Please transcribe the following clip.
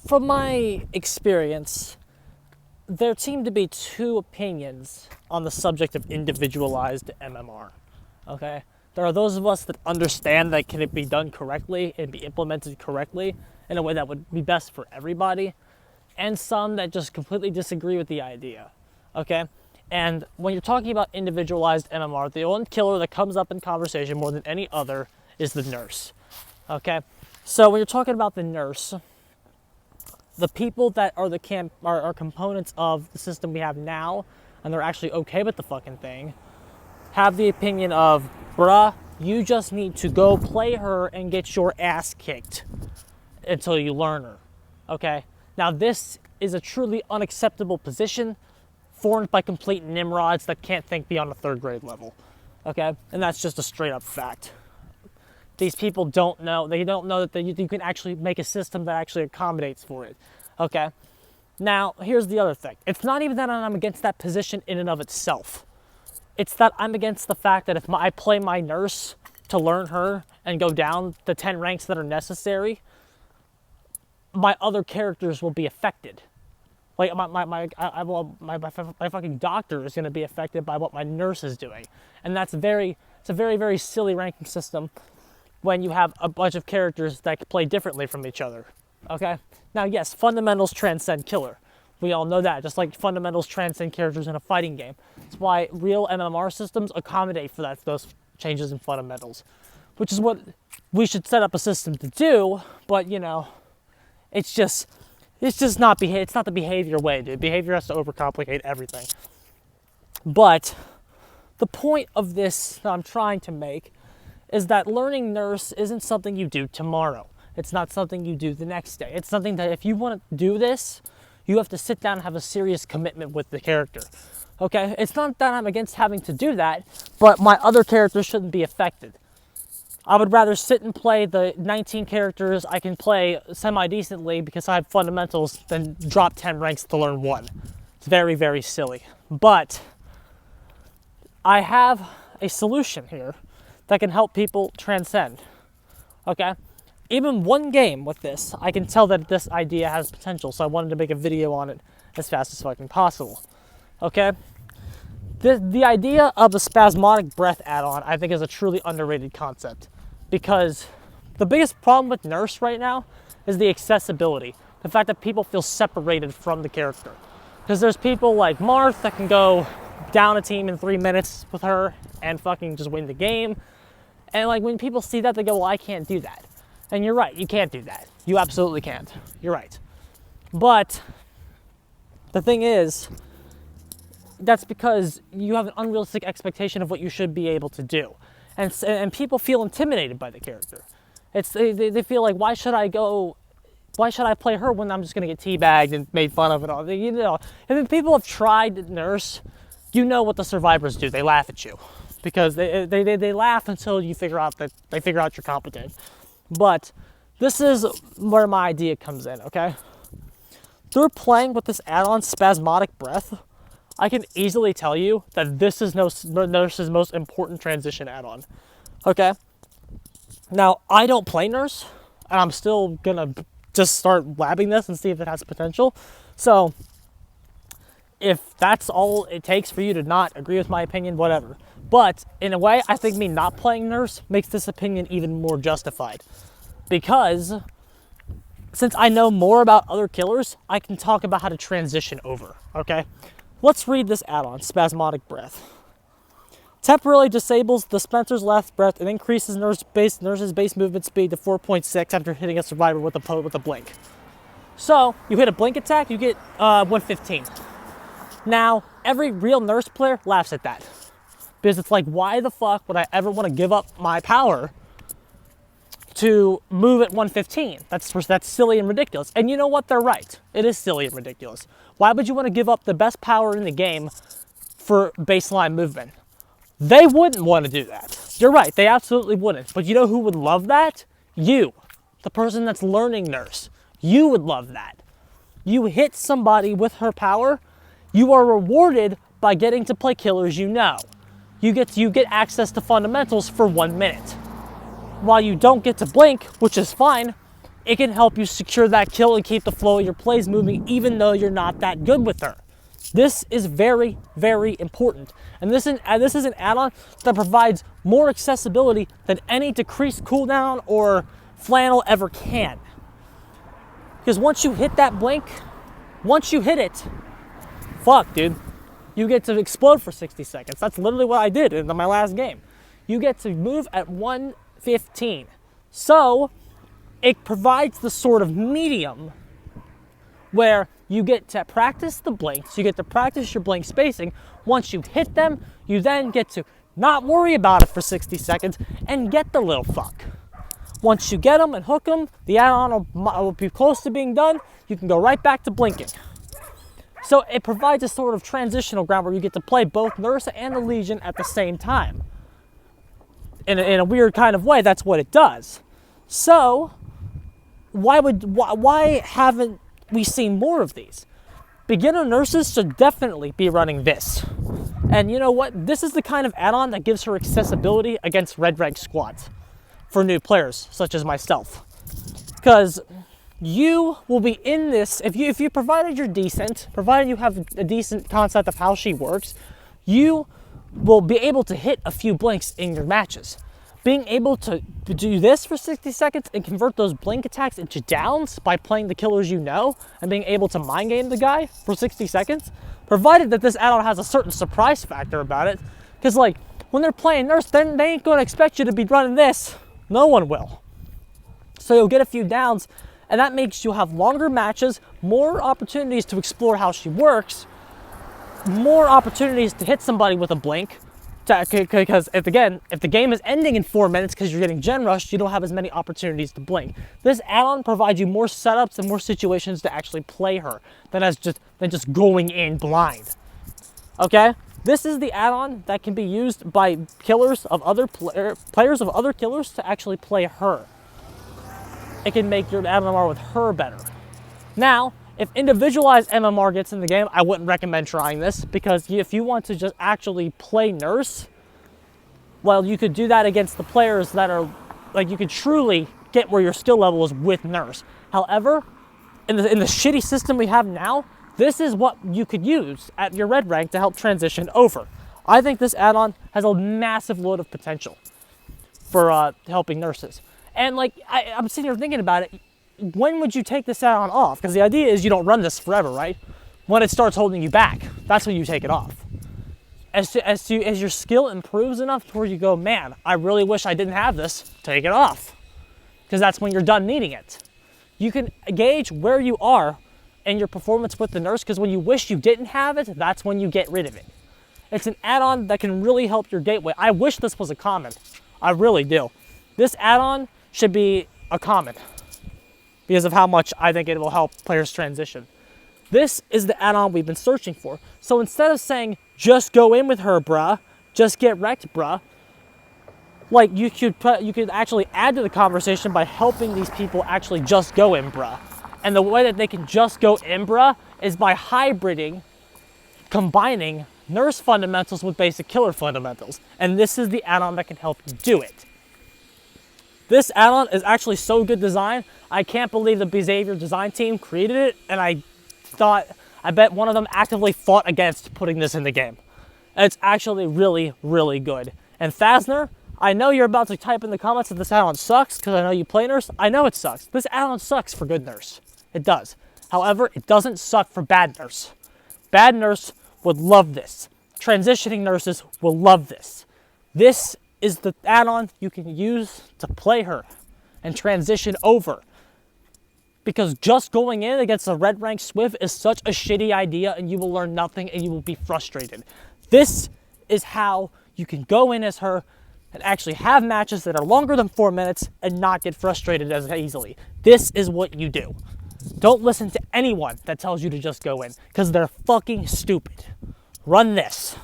from my experience, there seem to be two opinions on the subject of individualized MMR. Okay? There are those of us that understand that can it be done correctly and be implemented correctly in a way that would be best for everybody, and some that just completely disagree with the idea. Okay? And when you're talking about individualized MMR, the one killer that comes up in conversation more than any other is the nurse. Okay? So when you're talking about the nurse, the people that are are components of the system we have now, and they're actually okay with the fucking thing, have the opinion of, bruh, you just need to go play her and get your ass kicked until you learn her. Okay? Now this is a truly unacceptable position formed by complete nimrods that can't think beyond a third grade level. Okay? And that's just a straight up fact. These people don't know that you can actually make a system that actually accommodates for it. Okay? Now, here's the other thing. It's not even that I'm against that position in and of itself. It's that I'm against the fact that if I play my nurse to learn her and go down the 10 ranks that are necessary, my other characters will be affected. Like my fucking doctor is going to be affected by what my nurse is doing. And it's a very, very silly ranking system when you have a bunch of characters that play differently from each other. Okay? Now, yes, fundamentals transcend killer. We all know that, just like fundamentals transcend characters in a fighting game. That's why real MMR systems accommodate for those changes in fundamentals, which is what we should set up a system to do, but, you know, it's not the behavior way, dude. Behavior has to overcomplicate everything. But the point of this that I'm trying to make is that learning nurse isn't something you do tomorrow. It's not something you do the next day. It's something that if you want to do this, you have to sit down and have a serious commitment with the character. Okay? It's not that I'm against having to do that, but my other characters shouldn't be affected. I would rather sit and play the 19 characters I can play semi-decently because I have fundamentals than drop 10 ranks to learn one. It's very, very silly. But I have a solution here that can help people transcend. Okay? Even one game with this, I can tell that this idea has potential, so I wanted to make a video on it as fast as fucking possible. Okay? The idea of the Spasmodic breath add-on, I think, is a truly underrated concept. Because the biggest problem with Nurse right now is the accessibility. The fact that people feel separated from the character. Because there's people like Marth that can go down a team in 3 minutes with her and fucking just win the game. And like when people see that, they go, well, I can't do that. And you're right, you can't do that. You absolutely can't. You're right. But the thing is, that's because you have an unrealistic expectation of what you should be able to do. And people feel intimidated by the character. They feel like, why should I play her when I'm just going to get teabagged and made fun of and all? You know, if people have tried Nurse, you know what the survivors do. They laugh at you. Because they laugh until you figure out you're competent. But this is where my idea comes in, okay? Through playing with this add-on Spasmodic Breath, I can easily tell you that this is Nurse's most important transition add-on, okay? Now, I don't play Nurse, and I'm still gonna just start labbing this and see if it has potential. So, if that's all it takes for you to not agree with my opinion, whatever. But, in a way, I think me not playing Nurse makes this opinion even more justified. Because, since I know more about other killers, I can talk about how to transition over, okay? Let's read this add-on, Spasmodic Breath. Temporarily disables the Spencer's last breath and increases Nurse's base movement speed to 4.6 after hitting a survivor with a blink. So, you hit a blink attack, you get 115. Now, every real Nurse player laughs at that. Because it's like, why the fuck would I ever want to give up my power to move at 115? That's silly and ridiculous. And you know what? They're right. It is silly and ridiculous. Why would you want to give up the best power in the game for baseline movement? They wouldn't want to do that. You're right. They absolutely wouldn't. But you know who would love that? You. The person that's learning Nurse. You would love that. You hit somebody with her power, you are rewarded by getting to play killers you know. You get access to fundamentals for 1 minute. While you don't get to blink, which is fine, it can help you secure that kill and keep the flow of your plays moving even though you're not that good with her. This is very, very important. And this is an add-on that provides more accessibility than any decreased cooldown or flannel ever can. Because once you hit that blink, once you hit it, fuck, dude, you get to explode for 60 seconds. That's literally what I did in my last game. You get to move at 115. So it provides the sort of medium where you get to practice the blinks, you get to practice your blink spacing. Once you hit them, you then get to not worry about it for 60 seconds and get the little fuck. Once you get them and hook them, the add-on will be close to being done. You can go right back to blinking. So it provides a sort of transitional ground where you get to play both Nurse and the Legion at the same time. In a weird kind of way, that's what it does. So why haven't we seen more of these? Beginner nurses should definitely be running this. And you know what? This is the kind of add-on that gives her accessibility against red rank squads for new players such as myself. Because you will be in this, if you provided you're decent, provided you have a decent concept of how she works, you will be able to hit a few blinks in your matches. Being able to do this for 60 seconds and convert those blink attacks into downs by playing the killers you know and being able to mind game the guy for 60 seconds, provided that this add-on has a certain surprise factor about it. Because like, when they're playing Nurse, then they ain't gonna expect you to be running this. No one will. So you'll get a few downs, and that makes you have longer matches, more opportunities to explore how she works, more opportunities to hit somebody with a blink. Because if the game is ending in 4 minutes because you're getting gen rushed, you don't have as many opportunities to blink. This add-on provides you more setups and more situations to actually play her than just going in blind. Okay? This is the add-on that can be used by killers of other players of other killers to actually play her. It can make your MMR with her better. Now, if individualized MMR gets in the game, I wouldn't recommend trying this, because if you want to just actually play Nurse, well, you could do that against the players that are, like, you could truly get where your skill level is with Nurse. However, in the shitty system we have now, this is what you could use at your red rank to help transition over. I think this add-on has a massive load of potential for helping nurses. And like, I'm sitting here thinking about it. When would you take this add-on off? Because the idea is you don't run this forever, right? When it starts holding you back, that's when you take it off. As your skill improves enough to where you go, man, I really wish I didn't have this, take it off. Because that's when you're done needing it. You can gauge where you are in your performance with the Nurse, because when you wish you didn't have it, that's when you get rid of it. It's an add-on that can really help your gateway. I wish this was a common. I really do. This add-on should be a common, because of how much I think it will help players transition. This is the add-on we've been searching for. So instead of saying, just go in with her, bruh, just get wrecked, bruh, like you could actually add to the conversation by helping these people actually just go in, bruh. And the way that they can just go in, bruh, is by hybriding, combining Nurse fundamentals with basic killer fundamentals. And this is the add-on that can help you do it. This add-on is actually so good design, I can't believe the Behavior design team created it, and I bet one of them actively fought against putting this in the game. And it's actually really, really good. And Phasner, I know you're about to type in the comments that this add-on sucks, because I know you play Nurse. I know it sucks. This add-on sucks for good Nurse. It does. However, it doesn't suck for bad Nurse. Bad Nurse would love this. Transitioning nurses will love this. This is the add-on you can use to play her and transition over. Because just going in against a red rank Swift is such a shitty idea, and you will learn nothing and you will be frustrated. This is how you can go in as her and actually have matches that are longer than 4 minutes and not get frustrated as easily. This is what you do. Don't listen to anyone that tells you to just go in, because they're fucking stupid. Run this.